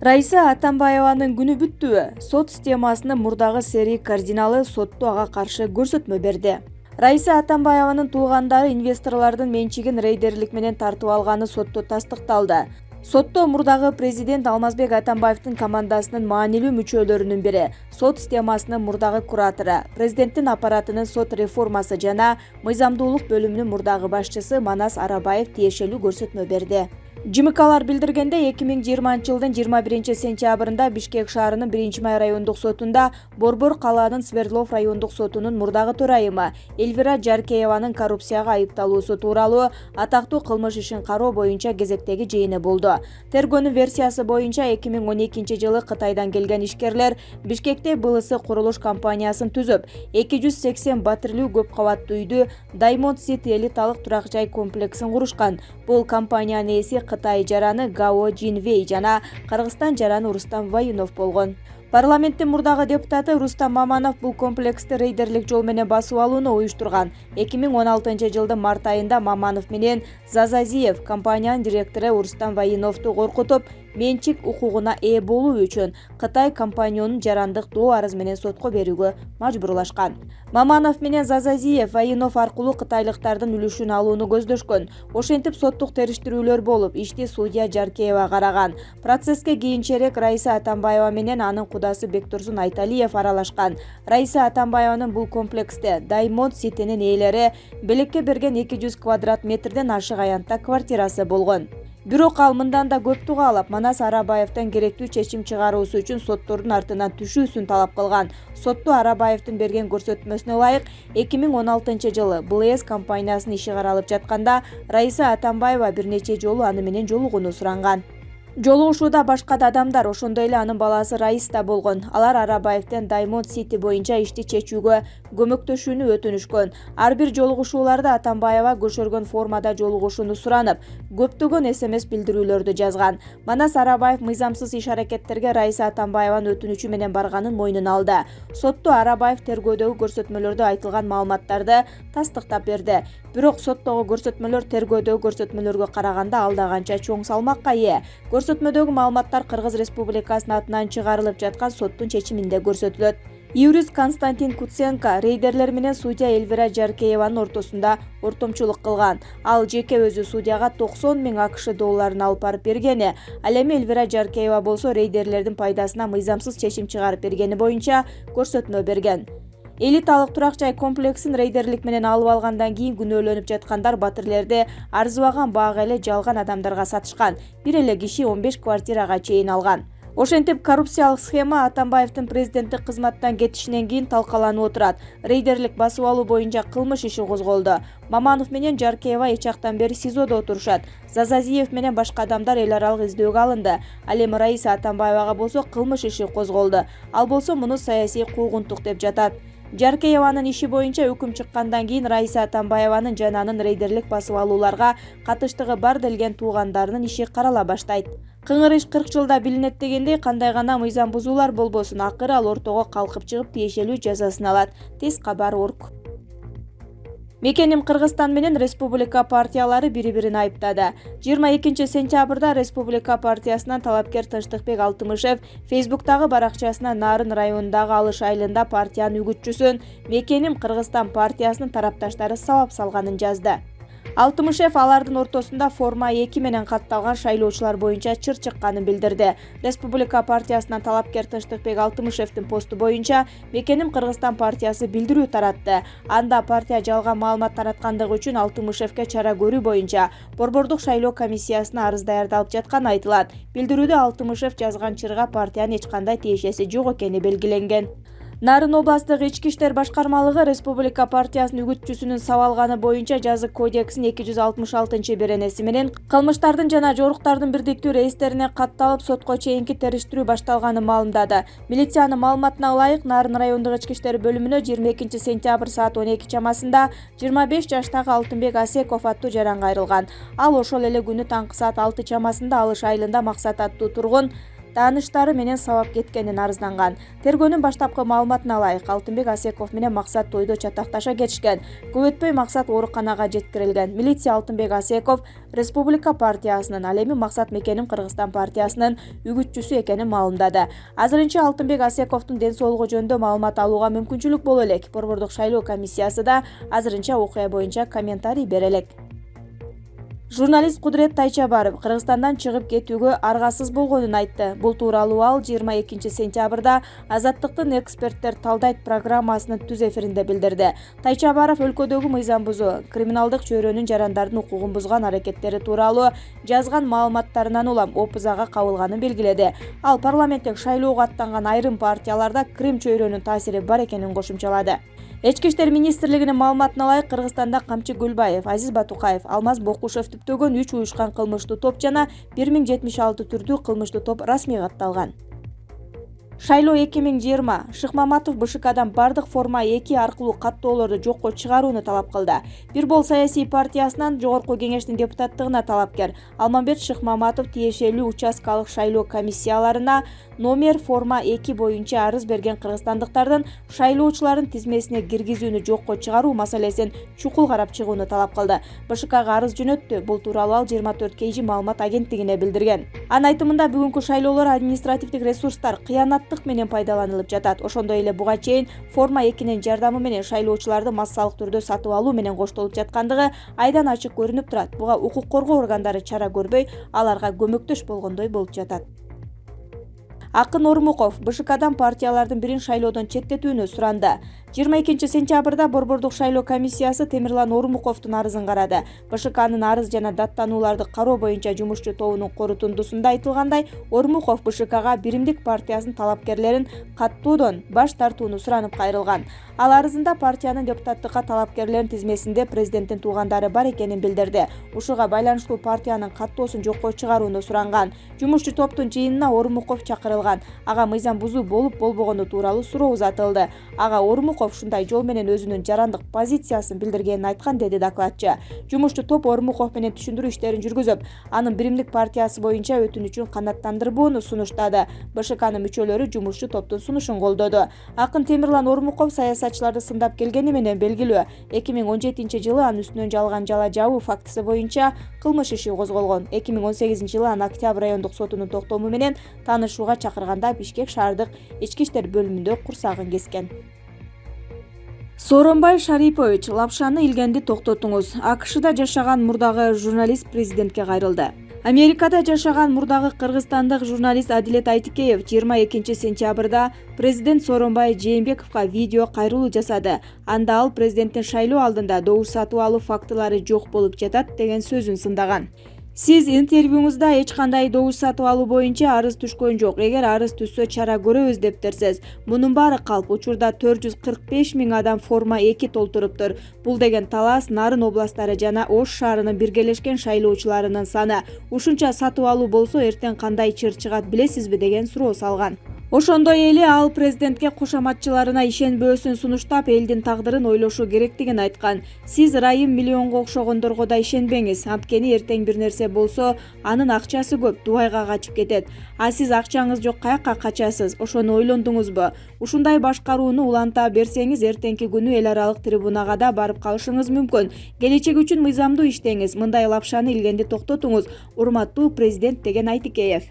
Райса Атамбаеванын күнү бүттүбү? Сот системасынын мурдагы серий кардиналы сотту ага каршы көрсөтмө берди. Райса Атамбаеванын туугандары инвесторлордун менчигин рейдерлик менен тартып алганы сотто тастыкталды. Сотто мурдагы президент Алмазбек Атамбаевдин командасынын маанилүү мүчөлөрүнүн бири, сот системасынын мурдагы куратору, президенттин аппаратынын сот реформасы жана мыйзамдуулук бөлүмүнүн мурдагы башчысы Манас Арабаев тиешелүү көрсөтмө берди. ЖМКлар билдиргенде 2020-жылдын 21-сентябрында Бишкек шаарынын 1-май райондук сотунда Борбор калаанын Свердлов райондук сотунун мурдагы төрайымы Эльвира Жаркееванын коррупцияга айыпталуусу тууралуу атактуу кылмыш ишин кароо боюнча кезектеги жыйыны болду. Тергөөнүн версиясы боюнча 2012-жылы Кытайдан келген ишкерлер Бишкекте БЛС курулуш компаниясын түзүп, 280 батирлүү көп кабаттуу үйдү Diamond City элиталык турак жай комплексин курушкан. Бул компаниянын ээси Кытай жараны Гао Жинвей жана Кыргызстан жараны Рустам Ваюнов болгон. Парламенттин мурдагы депутаты Рустам Маманов бул комплексти рейдерлик жол менен басып алууну уюштурган. 2016-жылдын март айында Маманов менен Зазазиев компаниянын директору Рустам Ваюновду коркутуп, менчик укугуна ээ болуу үчүн Кытай компанионун жарандык доо арыз менен сотко берүүгө мажбурлашкан. Маманов менен Зазазиев Ваюнов аркылуу кытайлыктардын үлүшүн алууну көздөшкөн. Ошентип соттук териштирүүлөр болуп, ишти судья Жаркеева караган. Процесске кийинчерээк Райса Атамбаева менен анын кудасы Бектурсун Айталиев аралашкан. Райса Атамбаеванын бул комплексте Diamond City'нин ээлери белекке берген 200 квадрат метрден ашык аянтта квартирасы болгон. Бирок ал мындан да көптү каалап, Манас Арабаевден керектүү чечим чыгаруусу үчүн соттордун артынан түшүүсүн талап кылган. Сотто Арабаевдин берген көрсөтмөсүнө ылайык 2016-жылы БЛС компаниясынын иши каралып жатканда Райса Атамбаева бир нече жолу аны менен жолугууну суранган. Жолугушууда башка да адамдар, ошондой эле анын баласы Раис да болгон. Алар Арабаевден Diamond City боюнча ишти чечүүгө көмөктөшүүнү өтүнүшкөн. Ар бир жолугушууларда Атамбаева көшөргөн формада жолугушууну суранып, көптөгөн СМС билдирүүлөрдү жазган. Манас Арабаев мыйзамсыз иш-аракеттерге Райса Атамбаеванын өтүнүчү менен барганын мойнуна алды. Сотто Арабаев тергөөдөгү көрсөтмөлөрдө айтылган маалыматтарды тастыктап берди. Бирок соттогу көрсөтмөлөр тергөөдөгү көрсөтмөлөргө караганда ал да канча чоң салмакка ээ. Көрсөтмөдөгү маалыматтар Кыргыз Республикасынын атынан чыгарылып жаткан соттун чечиминде көрсөтүлөт. Юрист Константин Куценко рейдерлер менен судья Эльвира Жаркееванын ортосунда ортомчулук кылган. Ал жеке өзү судьяга 90 000 АКШ долларын алып барып бергени, ал эми Эльвира Жаркеева болсо рейдерлердин пайдасына мыйзамсыз чечим чыгарып бергени боюнча көрсөтмө берген. Элиталык турак жай комплексин рейдерлик менен алып алгандан кийин күнөөлөнүп жаткандар батирлерди арзыбаган баага эле жалган адамдарга сатышкан. Бир эле киши 15 квартирага чейин алган. Ошентип коррупциялык схема Атамбаевдин президенттик кызматтан кетишинен кийин талкаланып отурат. Рейдерлик басып алуу боюнча кылмыш иши козголду. Маманов менен Жаркеева эч жактан бери СИЗОдо отурушат. Зазазиев менен башка адамдар эл аралык издөөгө алынды. Ал эми Райса Атамбаевага болсо кылмыш иши козголду. Ал болсо муну саясий куугунтук деп жатат. Жаркееванын иши боюнча өкүм чыккандан кийин Райса Атамбаеванын жана анын рейдерлик басып алууларга катыштыгы бар делген туугандарынын иши карала баштайт. Кыңыр иш 40 жылда билинет дегендей, кандай гана мыйзам бузуулар болбосун, акыры ал ортого калкып чыгып тиешелүү жазасын алат. Тез кабар орг. Мекеним Кыргызстан менен Республика партиялары бири-бирин айыптады. 22-сентябрда Республика партиясынан талапкер Тынчтыкбек Алтымышев Фейсбуктагы баракчасына Нарын районундагы Алыш айылында партиянын үгүтчүсүн Мекеним Кыргызстан партиясынын тарапташтары сабап салганын жазды. Алтымышев алардын ортосунда форма 2 менен катталган шайлоочулар боюнча чыр чыкканын билдирди. Республика партиясынан талапкер Тынчтыкбек Алтымышевдин посту боюнча Мекеним Кыргызстан партиясы билдирүү таратты. Анда партия жалган маалымат тараткандыгы үчүн Алтымышевке чара көрүү боюнча Борбордук шайлоо комиссиясына арыз даярдалып жатканы айтылат. Билдирүүдө Алтымышев жазган чырга партиянын эч кандай тиешеси жок экени белгиленген. Нарын областык ички иштер башкармалыгы Республика партиясынын үгүтчүсүнүн сабалганы боюнча жазык кодексинин 266-беренеси менен кылмыштардын жана жоруктардын бирдиктүү реестерине катталып сотко чейинки териштирүү башталганын маалымдады. Милициянын маалыматына ылайык, Нарын райондук ички иштер бөлүмүнө 22-сентябрь саат 12 чамасында 25 жаштагы Алтынбек Асеков аттуу жаран кайрылган. Ал ошол эле күнү таңкы саат 6 чамасында Алыш айылында Максат аттуу тургун тааныштары менен сабап кеткенин арызданган. Тергөөнүн баштапкы маалыматына ылайык, Алтынбек Асеков менен Максат тойдо чатакташа кетишкен. Көп өтпөй Максат ооруканага жеткирилген. Милиция Алтынбек Асеков Республика партиясынын, ал эми Максат Мекеним Кыргызстан партиясынын үгүтчүсү экенин маалымдады. Азырынча Алтынбек Асековдун ден соолугу жөнүндө маалымат алууга мүмкүнчүлүк боло элек. Борбордук шайлоо комиссиясы да азырынча окуя боюнча комментарий бере элек. Журналист Кудурет Тайчабаров Кыргызстандан чыгып кетүүгө аргасыз болгонун айтты. Бул тууралуу ал 22 сентябрда Азаттыктын эксперттер талдайт программасынын түз эфиринде билдирди. Тайчабаров өлкөдөгү мыйзам бузуу, криминалдык чөйрөнүн жарандардын укугун бузган аракеттери тууралуу жазган маалыматтарынан улам ОПЗга кабылганын белгиледи. Ал парламенттик шайлоого аттанган айрым партияларда Крим чөйрөнүн таасири бар экенин кошумчалады. Ички иштер министрлигинин маалыматына ылайык, Кыргызстанда Камчы Гүлбаев, Азиз Батукаев, Алмаз Бокушев түптөгөн 3 уюшкан кылмыштуу топ жана 1076 түрдүү кылмыштуу топ расмий катталган. Шайлоо 2020 Шыкмаматов БШКдан бардык форма 2 аркылуу каттоолорду жокко чыгарууну талап кылды. Бир бол саясий партиясынан Жогорку кеңештин депутаттыгына талапкер Алмамбет Шыкмаматов тиешелүү участкалык шайлоо комиссияларына номер форма 2 боюнча арыз берген кыргызстандыктардын шайлоочулардын тизмесине киргизүүнү жокко чыгаруу маселесин чукул карап чыгууну талап кылды. БШКга арыз жөнөттү. Бул тууралуу ал 24 KG маалымат агенттигине билдирген. Анын айтымында бүгүнкү шайлоолор административдик ресурстар кыянаттык менен пайдаланылып жатат. Ошондой эле буга чейин форма 2нин жардамы менен шайлоочуларды массалык түрдө сатып алуу менен коштолуп жаткандыгы айдан ачык көрүнүп турат. Буга укук коргоо органдары чара көрбөй, аларга көмөктөш болгондой болуп жатат. Акын Ормуков БШКдан партиялардын бирин шайлоодон четтетүүнү суранды. 22 сентябрда Борбордук шайлоо комиссиясы Темирлан Ормуковдун арызын карады. БШКнын арыз жана даттанууларды кароо боюнча жумушчу тобунун корутундусунда айтылгандай, Ормуков БШКга Биримдик партиясынын талапкерлерин каттоодон баш тартууну суранып кайрылган. Ал арызында партиянын депутаттыкка талапкерлеринин тизмесинде президенттин туугандары бар экенин билдирди. Ушуга байланыштуу партиянын каттоосун жокко чыгарууну суранган. Жумушчу топтун жыйынына Ормуков чакырылган. Ага мыйзам бузуу болуп болбогону тууралуу суроо узатылды. Ага Ормуков ушундай жол менен өзүнүн жарандык позициясын билдиргенин айткан, деди докладчы. Жумушчу топ Ормуков менен түшүндүрүү иштерин жүргүзүп, анын Биримдик партиясы боюнча өтүнүчүн канааттандырбоону сунуштады. БШКнын мүчөлөрү жумушчу топтун сунушун колдоду. Акын Темирлан Ормуков саясатчыларды сындап келгени менен белгилүү. 2017 жылы анын үстүнөн жалган жала жабуу фактысы боюнча кылмыш иши козголгон. 2018 жылы аны Октябрь райондук сотунун токтому менен таанышууга чакырганда Бишкек шаардык ички иштер бөлүмүндө курсагын кескен. Сооронбай Шарипович, лапшаны илгенди токтотуңуз. АКШда жашаган мурдагы журналист президентке кайрылды. Америкада жашаган мурдагы кыргызстандык журналист Адилет Айтикеев 22 сентябрда президент Сооронбай Жээнбековго видео кайрылуу жасады. Анда ал президенттин шайлоо алдында добуш сатып алуу фактылары жок болуп жатат деген сөзүн сындаган. Сиз интервьюңузда эч кандай добуш сатып алуу боюнча арыз түшкөн жок. Эгер арыз түшсө чара көрөбүз дептерсиз. Мунун баары калп. Учурда 445 000 адам форма 2 толтуруптур. Бул деген Талас, Нарын областары жана Ош шаарынын биргелешкен шайлоочуларынын саны. Ушунча сатып алуу болсо эртең кандай чыр чыгат билесизби деген суроо салган. Ошондой эле ал президентке кошоматчыларына ишенбөөсүн сунуштап, элдин тагдырын ойлошу керектигин айткан. Сиз Райым миллионго окшогондорго да ишенбеңиз. Анткени эртең бир нерсе болсо, анын акчасы көп, Дубайга качып кетет. А сиз акчаңыз жок, каяка качасыз? Ошону ойлондуңузбу? Ушундай башкарууну уланта берсеңиз, эртеңки күнү эл аралык трибунага да барып калышыңыз мүмкүн. Келечек үчүн мыйзамдуу иштеңиз. Мындай лапшаны илгенди токтотуңуз. Урматтуу президент, деген Айтикеев.